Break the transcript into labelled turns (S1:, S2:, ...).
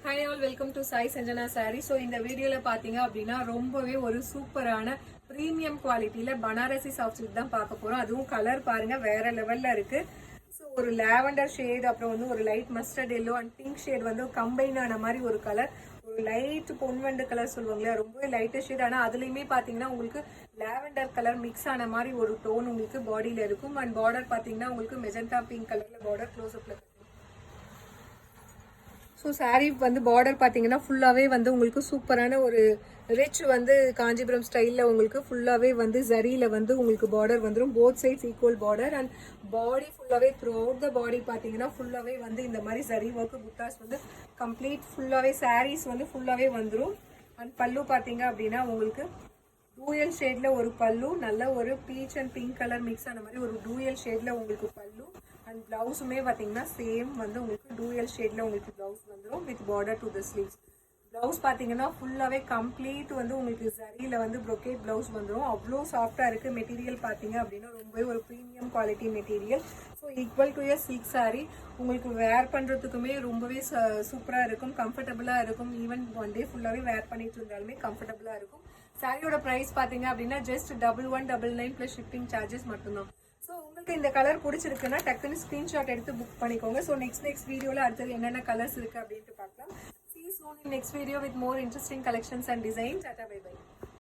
S1: Hi all, welcome to Sai Sanjana Saree. So இந்த வீடியோல பாத்தீங்க அப்படின்னா ரொம்பவே ஒரு சூப்பரான பிரீமியம் குவாலிட்டியில பனாரசி சாஃப்ட் சில்க் தான் பார்க்க போறோம். அதுவும் கலர் பாருங்க வேற லெவல்ல இருக்கு. ஸோ ஒரு லாவெண்டர் ஷேட், அப்புறம் வந்து ஒரு light mustard yellow and pink shade வந்து கம்பைன் ஆன மாதிரி ஒரு கலர். ஒரு லைட் பொன்வண்டு கலர் சொல்லுவாங்களே, ரொம்பவே லைட்டர் ஷேட். ஆனா அதுலயுமே பாத்தீங்கன்னா உங்களுக்கு லாவெண்டர் கலர் மிக்ஸ் ஆன மாதிரி ஒரு டோன் உங்களுக்கு பாடியில இருக்கும். அண்ட் பார்டர் பாத்தீங்கன்னா உங்களுக்கு மெஜந்தா பிங்க் கலர்ல பார்டர் க்ளோஸ் அப்ல. ஸோ சாரீ வந்து பார்டர் பார்த்தீங்கன்னா ஃபுல்லாகவே வந்து உங்களுக்கு சூப்பரான ஒரு ரிச் வந்து காஞ்சிபுரம் ஸ்டைலில் உங்களுக்கு ஃபுல்லாகவே வந்து ஜரியில் வந்து உங்களுக்கு பார்டர் வந்துடும். Both sides equal border and body ஃபுல்லாகவே த்ரூ அவுட் த பாடி பார்த்தீங்கன்னா ஃபுல்லாகவே வந்து இந்த மாதிரி ஜரி ஒர்க்கு புட்டாஸ் வந்து கம்ப்ளீட் ஃபுல்லாகவே சாரீஸ் வந்து ஃபுல்லாகவே வந்துடும். அண்ட் பல்லு பார்த்தீங்க அப்படின்னா உங்களுக்கு டூயல் ஷேடில் ஒரு பல்லு, நல்ல ஒரு beach and pink colour mix ஆன மாதிரி ஒரு டூயல் ஷேடில் உங்களுக்கு பல்லு. அண்ட் பிளவுஸுமே பார்த்தீங்கன்னா சேம் வந்து உங்களுக்கு டூயல் ஷேடில் உங்களுக்கு பிளவுஸ் வந்துடும் with border to the sleeves. Blouse பார்த்தீங்கன்னா ஃபுல்லாகவே கம்ப்ளீட் வந்து உங்களுக்கு சரியில் வந்து ப்ரொக்கேட் பிளவுஸ் வந்துடும். அவ்வளோ சாஃப்டாக இருக்குது. மெட்டீரியல் பார்த்தீங்க அப்படின்னா ரொம்பவே ஒரு premium quality material. So equal to a silk sari உங்களுக்கு வேர் பண்ணுறதுக்குமே ரொம்பவே சூப்பராக இருக்கும், கம்ஃபர்டபுளாக இருக்கும். ஈவன் ஒன் டே ஃபுல்லாகவே வேர் பண்ணிட்டு இருந்தாலுமே கம்ஃபர்டபுளாக இருக்கும். சாரியோட ப்ரைஸ் பார்த்தீங்க அப்படின்னா ஜஸ்ட் 1199 + ஷிப்பிங் சார்ஜஸ் மட்டும்தான். ஸோ உங்களுக்கு இந்த கலர் பிடிச்சிருக்குன்னா டக்குன்னு ஸ்க்ரீன்ஷாட் எடுத்து புக் பண்ணிக்கோங்க. ஸோ நெக்ஸ்ட் வீடியோவில் அடுத்தது என்னென்ன கலர்ஸ் இருக்குது அப்படின்ட்டு பார்க்கலாம். See you soon in next video with more interesting collections and designs. Tata, bye bye.